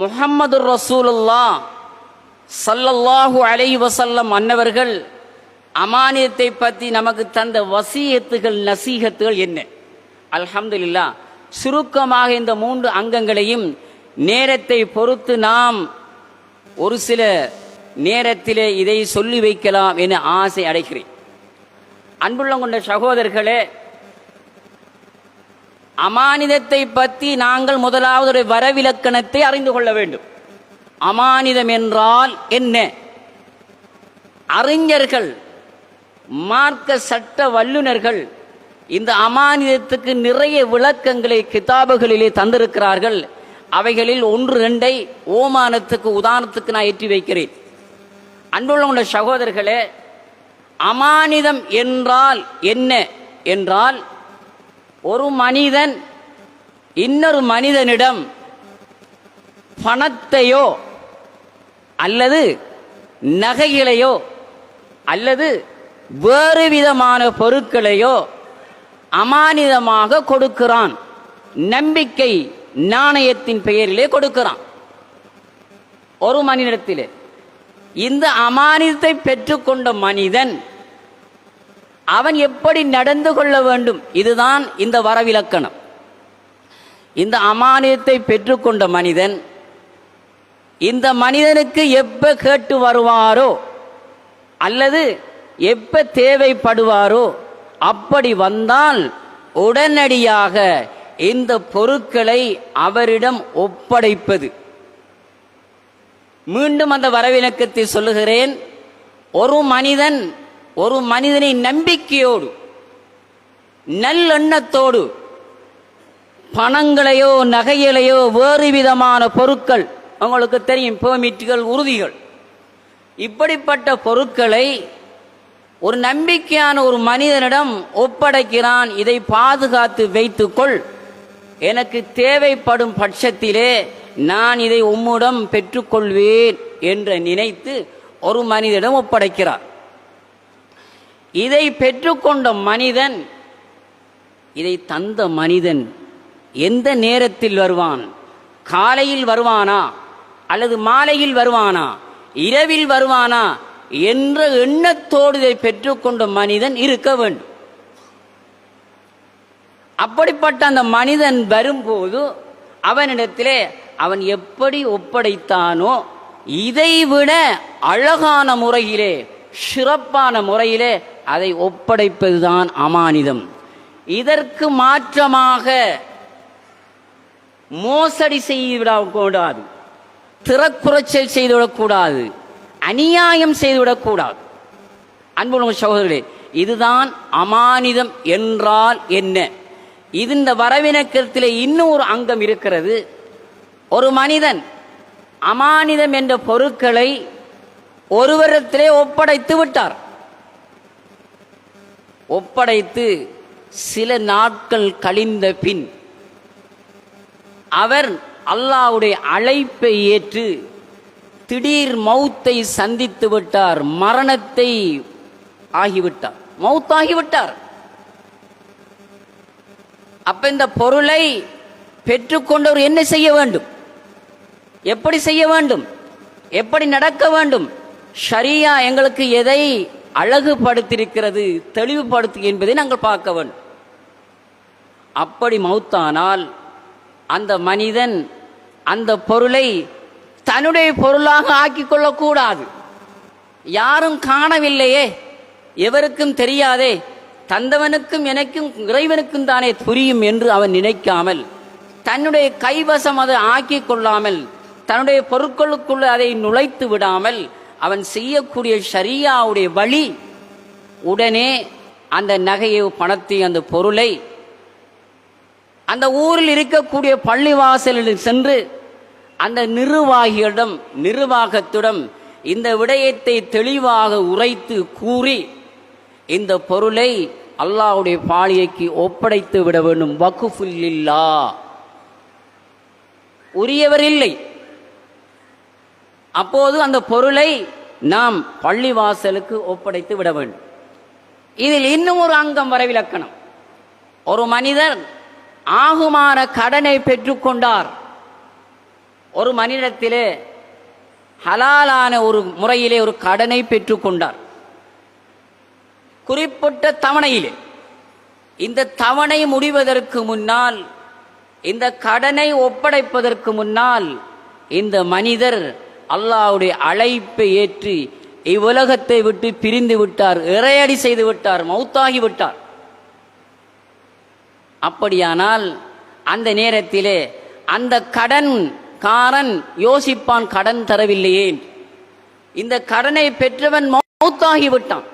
முஹம்மது ரசூலுல்லாஹ் ஸல்லல்லாஹு அலைஹி வஸல்லம் அன்னவர்கள் அமானியத்தை பற்றி நமக்கு தந்த வசியத்துகள் நசீகத்துகள் என்ன? அல்ஹம்துலில்லாஹ். சுருக்கமாக இந்த 3 அங்கங்களையும் நேரத்தை பொறுத்து நாம் ஒரு சில நேரத்திலே இதை சொல்லி வைக்கலாம் என ஆசை அடைகிறேன். அன்புள்ள கொண்ட சகோதரர்களே, அமானிதத்தை பற்றி நாங்கள் முதலாவது ஒரு வரவிலக்கணத்தை அறிந்து கொள்ள வேண்டும். அமானிதம் என்றால் என்ன? அறிஞர்கள், மார்க்க சட்ட வல்லுநர்கள் இந்த அமானிதத்துக்கு நிறைய விளக்கங்களை கிதாபுகளிலே தந்திருக்கிறார்கள். அவைகளில் 1-2 ஓமானத்துக்கு உதாரணத்துக்கு நான் ஏற்றி வைக்கிறேன். அன்புள்ள சகோதரர்களே, அமானிதம் என்றால் என்ன என்றால், ஒரு மனிதன் இன்னொரு மனிதனிடம் பணத்தையோ அல்லது நகைகளையோ அல்லது வேறு விதமான பொருட்களையோ அமானிதமாக கொடுக்கிறான். நம்பிக்கை நாணயத்தின் பெயரிலே கொடுக்கிறான் ஒரு மனிதனிடத்திலே. இந்த அமானிதத்தை பெற்றுக்கொண்ட மனிதன் அவன் எப்படி நடந்து கொள்ள வேண்டும்? இதுதான் இந்த வரவிலக்கணம். இந்த அமானிதத்தை பெற்றுக்கொண்ட மனிதன் இந்த மனிதனுக்கு எப்ப கேட்டு வருவாரோ அல்லது எப்ப தேவைப்படுவாரோ அப்படி வந்தால் உடனடியாக இந்த பொருட்களை அவரிடம் ஒப்படைப்பது. மீண்டும் அந்த வரவிலக்கத்தை சொல்லுகிறேன். ஒரு மனிதனை நம்பிக்கையோடு நல்லெண்ணத்தோடு பணங்களையோ நகைகளையோ வேறு விதமான பொருட்கள், உங்களுக்கு தெரியும், பெர்மிட்டுகள், உறுதிகள், இப்படிப்பட்ட பொருட்களை ஒரு நம்பிக்கையான ஒரு மனிதனிடம் ஒப்படைக்கிறான். இதை பாதுகாத்து வைத்துக்கொள், எனக்கு தேவைப்படும் பட்சத்திலே நான் இதை உம்மிடம் பெற்றுக்கொள்வேன் என்று நினைத்து ஒரு மனிதனிடம் ஒப்படைக்கிறார். இதை பெற்றுக்கொண்ட மனிதன், இதை தந்த மனிதன் எந்த நேரத்தில் வருவான்? காலையில் வருவானா அல்லது மாலையில் வருவானா, இரவில் வருவானா என்ற எண்ணத்தோடு இதை பெற்றுக்கொண்ட மனிதன் இருக்க வேண்டும். அப்படிப்பட்ட அந்த மனிதன் வரும்போது அவனிடத்திலே அவன் எப்படி ஒப்படைத்தானோ இதைவிட அழகான முறையிலே, சிறப்பான முறையிலே அதை ஒப்படைப்பதுதான் அமானிதம். இதற்கு மாற்றமாக மோசடி செய்துவிடக்கூடாது, திறக்குறைச்சல் செய்துவிடக்கூடாது, அநியாயம் செய்துவிடக்கூடாது. அன்புள்ள சகோதரர்களே, இதுதான் அமானிதம் என்றால் என்ன? இந்த வரவிலக்கணத்திலே இன்னும் ஒரு அங்கம் இருக்கிறது. ஒரு மனிதன் அமானிதம் என்ற பொருட்களை ஒருவரிடத்திலே ஒப்படைத்து விட்டார். ஒப்படைத்து சில நாட்கள் கழிந்த பின் அவர் அல்லாஹ்வுடைய அழைப்பை ஏற்று திடீர் மௌத்தை சந்தித்து விட்டார். மரணத்தை ஆகிவிட்டார், மௌத்தாகிவிட்டார். அப்ப இந்த பொருளை பெற்றுக்கொண்டவர் என்ன செய்ய வேண்டும்? எப்படி செய்ய வேண்டும்? எப்படி நடக்க வேண்டும்? ஷரியா எங்களுக்கு எதை அழகுபடுத்தியிருக்கிறது, தெளிவுபடுத்து என்பதை நாங்கள் பார்க்க வேண்டும். அப்படி மௌத்தானால் அந்த மனிதன் அந்த பொருளை தன்னுடைய பொருளாக ஆக்கிக் கொள்ளக்கூடாது. யாரும் காணவில்லையே, எவருக்கும் தெரியாதே, தந்தவனுக்கும் எனக்கும் இறைவனுக்கும் தானே புரியும் என்று அவன் நினைக்காமல், தன்னுடைய கைவசம் அதை ஆக்கிக் கொள்ளாமல், தன்னுடைய பொருட்களுக்குள்ள அதை நுழைத்து விடாமல் அவன் செய்யக்கூடிய ஷரியாவுடைய வழி, உடனே அந்த நகையை, பணத்தை, அந்த பொருளை அந்த ஊரில் இருக்கக்கூடிய பள்ளிவாசலில் சென்று அந்த நிர்வாகத்திடம் இந்த விடயத்தை தெளிவாக உரைத்து கூறி இந்த பொருளை அல்லாஹ்வுடைய பாலியைக்கு ஒப்படைத்து விட வேண்டும். வக்ஃபுல் லில்லாஹ், உரியவர் இல்லை. அப்போது அந்த பொருளை நாம் பள்ளிவாசலுக்கு ஒப்படைத்து விட வேண்டும். இதில் இன்னும் ஒரு அங்கம் வரவிலக்கணம். ஒரு மனிதர் ஆகுமான கடனை பெற்றுக்கொண்டார். ஒரு மனிதத்திலே ஹலாலான ஒரு முறையிலே ஒரு கடனை பெற்றுக்கொண்டார். குறிப்பிட்ட தவணையிலே. இந்த தவணை முடிவதற்கு முன்னால், இந்த கடனை ஒப்படைப்பதற்கு முன்னால் இந்த மனிதர் அல்லாஹ்வுடைய அழைப்பை ஏற்று இவ்வுலகத்தை விட்டு பிரிந்து விட்டார், இறையடி செய்து விட்டார், மௌத்தாகி விட்டார். அப்படியானால் அந்த நேரத்திலே அந்த கடன்காரன் யோசிப்பான், கடன் தரவில்லையே, இந்த கடனை பெற்றவன் மௌத்தாகி விட்டான்.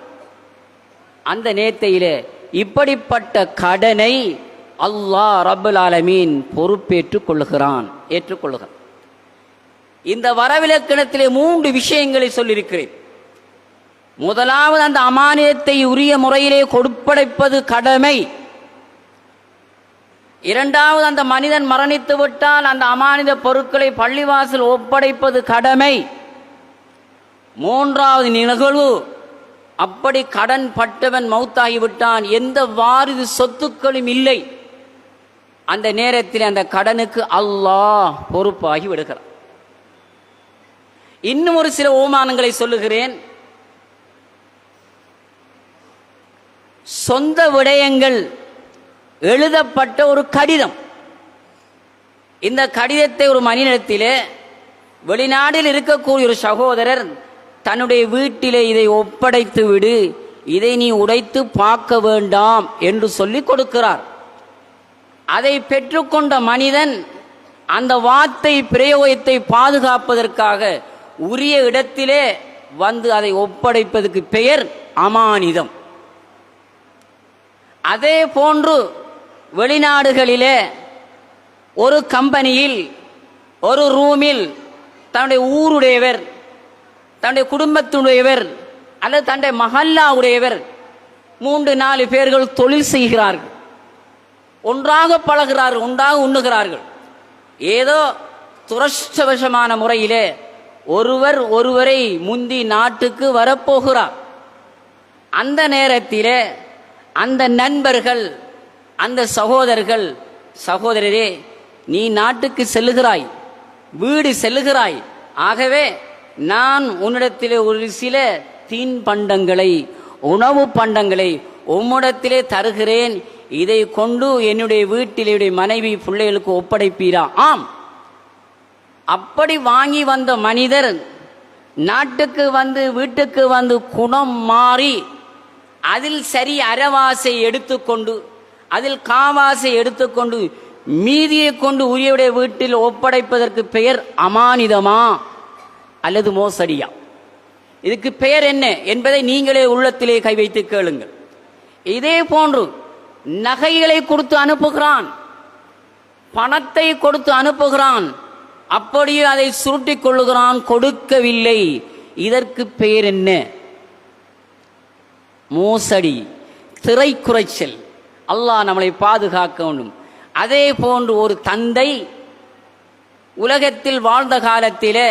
அந்த நேரத்திலே இப்படிப்பட்ட கடனை அல்லாஹ் ரப்பல் ஆலமீன் பொறுப்பேற்றுக் கொள்ளுகிறான், ஏற்றுக்கொள்ளுகிறான். இந்த வரவிலக்கணத்திலே 3 விஷயங்களை சொல்லியிருக்கிறேன். முதலாவது, அந்த அமானியத்தை உரிய முறையிலே கொடுப்படைப்பது கடமை. இரண்டாவது, அந்த மனிதன் மரணித்து விட்டால் அந்த அமானித பொருட்களை பள்ளிவாசல் ஒப்படைப்பது கடமை. மூன்றாவது நிகழ்வு, அப்படி கடன் பட்டவன் மௌத்தாகிவிட்டான், எந்த வாரிசு சொத்துக்களும் இல்லை, அந்த நேரத்தில் அந்த கடனுக்கு அல்லாஹ் பொறுப்பாகி விடுகிறான். இன்னும் ஒரு சில ஓமானங்களை சொல்லுகிறேன். சொந்த விடயங்கள் எழுதப்பட்ட ஒரு கடிதம். இந்த கடிதத்தை ஒரு மனிதத்திலே வெளிநாட்டில் இருக்கக்கூடிய ஒரு சகோதரர் தன்னுடைய வீட்டிலே இதை ஒப்படைத்து விடு, இதை நீ உடைத்து பார்க்க வேண்டாம் என்று சொல்லி கொடுக்கிறார். அதை பெற்றுக்கொண்ட மனிதன் அந்த வார்த்தை பிரயோகத்தை பாதுகாப்பதற்காக உரிய இடத்திலே வந்து அதை ஒப்படைப்பதற்கு பெயர் அமானிதம். அதே போன்று வெளிநாடுகளிலே ஒரு கம்பெனியில் ஒரு ரூமில் தன்னுடைய ஊருடையவர், தன்னுடைய குடும்பத்துடையவர் அல்லது தன்னுடைய மஹல்லா உடையவர் 3-4 பேர்கள் தொழில் செய்கிறார்கள், ஒன்றாக பழகிறார்கள், ஒன்றாக உண்ணுகிறார்கள். ஏதோ துரஷ்டவசமான முறையிலே ஒருவர் ஒருவரை முந்தி நாட்டுக்கு வரப்போகிறார். அந்த நேரத்திலே அந்த நண்பர்கள், அந்த சகோதரர்கள், சகோதரரே நீ நாட்டுக்கு செல்லுகிறாய், வீடு செல்லுகிறாய், ஆகவே நான் உன்னிடத்திலே ஒரு சில தீன் பண்டங்களை, உணவு பண்டங்களை உம்மிடத்திலே தருகிறேன், இதை கொண்டு என்னுடைய வீட்டிலே மனைவி பிள்ளைகளுக்கு ஒப்படைப்பீரா? ஆம். அப்படி வாங்கி வந்த மனிதர் நாட்டுக்கு வந்து வீட்டுக்கு வந்து குணம் மாறி அதில் சரி அரைவாசை எடுத்துக்கொண்டு, அதில் காவாசை எடுத்துக்கொண்டு மீதியை கொண்டு உரியவுடைய வீட்டில் ஒப்படைப்பதற்கு பெயர் அமானிதமா அல்லது மோசடியா? இதுக்கு பெயர் என்ன என்பதை நீங்களே உள்ளத்திலே கை வைத்து கேளுங்கள். இதே போன்று நகைகளை கொடுத்து அனுப்புகிறான், பணத்தை கொடுத்து அனுப்புகிறான், அப்படியே அதை சுருட்டிக் கொள்ளுகிறான், கொடுக்கவில்லை. இதற்கு பெயர் என்ன? மோசடி, திரை குறைச்சல். அல்லாஹ் நம்மளை பாதுகாக்க வேண்டும். அதே போன்று ஒரு தந்தை உலகத்தில் வாழ்ந்த காலத்திலே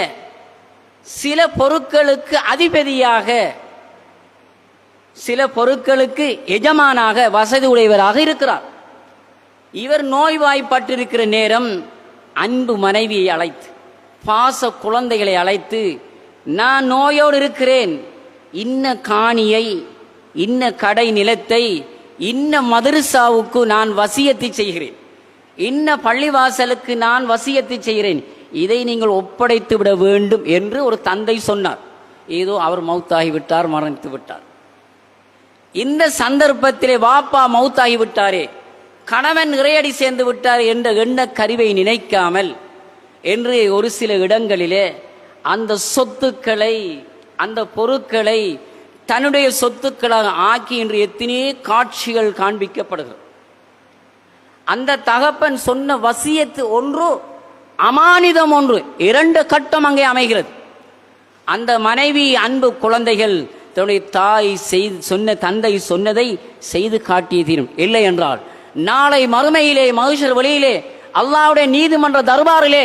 சில பொருட்களுக்கு அதிபதியாக, சில பொருட்களுக்கு எஜமானாக, வசதி உடையவராக இருக்கிறார். இவர் நோய்வாய்ப்பட்டிருக்கிற நேரம் அன்பு மனைவியை அழைத்து, பாச குழந்தைகளை அழைத்து, நான் நோயோடு இருக்கிறேன், இன்ன காணியை, இன்ன கடை நிலத்தை, இன்ன மதரசாவுக்கு நான் வசியத்தை செய்கிறேன், இன்ன பள்ளிவாசலுக்கு நான் வசியத்தை செய்கிறேன், இதை நீங்கள் ஒப்படைத்து விட வேண்டும் என்று ஒரு தந்தை சொன்னார். ஏதோ அவர் மௌத்தாகிவிட்டார், மரணித்து விட்டார். இந்த சந்தர்ப்பத்திலே வாப்பா மௌத்தாகிவிட்டாரே, கணவன் இறையடி சேர்ந்து விட்டார் என்ற எண்ண கருவை நினைக்காமல் என்று ஒரு சில இடங்களிலே அந்த சொத்துக்களை, அந்த பொருட்களை தன்னுடைய சொத்துக்களாக ஆக்கி இன்று எத்தனையோ காட்சிகள் காண்பிக்கப்படுகிறது. அந்த தகப்பன் சொன்ன வசியத்து ஒன்று, அமானிதம் ஒன்று, 2 கட்டம் அங்கே அமைகிறது. அந்த மனைவி, அன்பு குழந்தைகள் தன்னுடைய தாய் சொன்ன, தந்தை சொன்னதை செய்து காட்டிய தீரும். இல்லை என்றால் நாளை மறுமையிலே, மகேஷர் வழியிலே, அல்லாஹ்வுடைய நீதிமன்ற தர்பாரிலே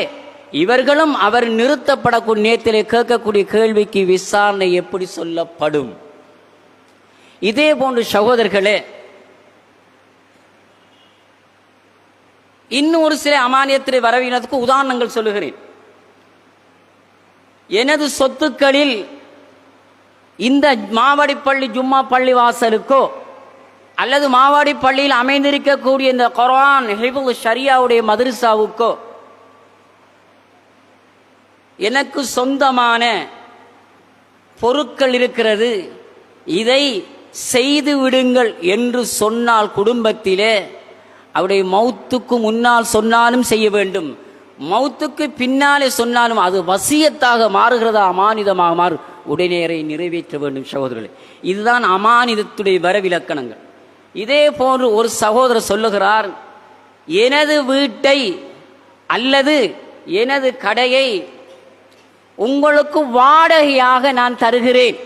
இவர்களும் அவர் நிறுத்தப்படக்கூடிய நேரத்திலே கேட்கக்கூடிய கேள்விக்கு விசாரணை எப்படி சொல்லப்படும்? இதே போன்று சகோதரர்களே, இன்னும் ஒரு சில அமானியத்திலே வரவினதுக்கு உதாரணங்கள் சொல்லுகிறேன். எனது சொத்துக்களில் இந்த மாவடிப்பள்ளி ஜும்மா பள்ளி வாசலுக்கோ அல்லது மாவாடி பள்ளியில் அமைந்திருக்கக்கூடிய இந்த குர்ஆன் ஹிஃபுல் ஷரியாவுடைய மதரசாவுக்கோ எனக்கு சொந்தமான பொருட்கள் இருக்கிறது, இதை செய்து விடுங்கள் என்று சொன்னால் குடும்பத்திலே அவருடைய மௌத்துக்கு முன்னால் சொன்னாலும் செய்ய வேண்டும், மௌத்துக்கு பின்னாலே சொன்னாலும் அது வசியத்தாக மாறுகிறதா அமானிதமாக மாறு உடனே நிறைவேற்ற வேண்டும். சகோதரர்களே, இதுதான் அமானிதத்துடைய வரவிலக்கணங்கள். இதே போன்று ஒரு சகோதரர் சொல்லுகிறார், எனது வீட்டை அல்லது எனது கடையை உங்களுக்கு வாடகையாக நான் தருகிறேன்,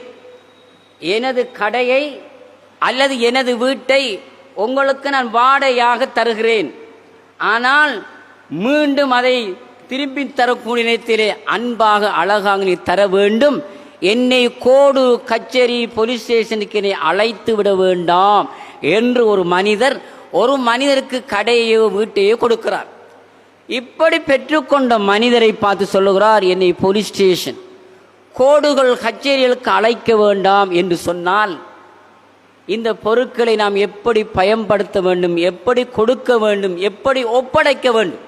எனது கடையை அல்லது எனது வீட்டை உங்களுக்கு நான் வாடகையாக தருகிறேன், ஆனால் மீண்டும் அதை திருப்பி தரக்கூடிய நேரத்திலே அன்பாக அழகாக நீ தர வேண்டும், என்னை கோடு கச்சேரி போலீஸ் ஸ்டேஷனுக்கு என்னை அழைத்து விட வேண்டாம் என்று ஒரு மனிதருக்கு கடையோ வீட்டையோ கொடுக்கிறார். இப்படி பெற்றுக்கொண்ட மனிதரை பார்த்து சொல்லுகிறார், என்னை போலீஸ் ஸ்டேஷன் கோடுகள் கச்சேரிகளுக்கு அழைக்க வேண்டாம் என்று சொன்னால் இந்த பொருட்களை நாம் எப்படி பயன்படுத்த வேண்டும், எப்படி கொடுக்க வேண்டும், எப்படி ஒப்படைக்க வேண்டும்?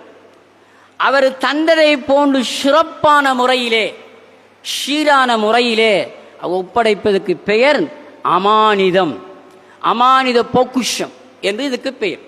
அவர் தந்ததை போன்று சிறப்பான முறையிலே சீரான முறையிலே ஒப்படைப்பதற்கு பெயர் அமானிதம், அமானித பொக்குஷம் என்று இதுக்கு பெயர்.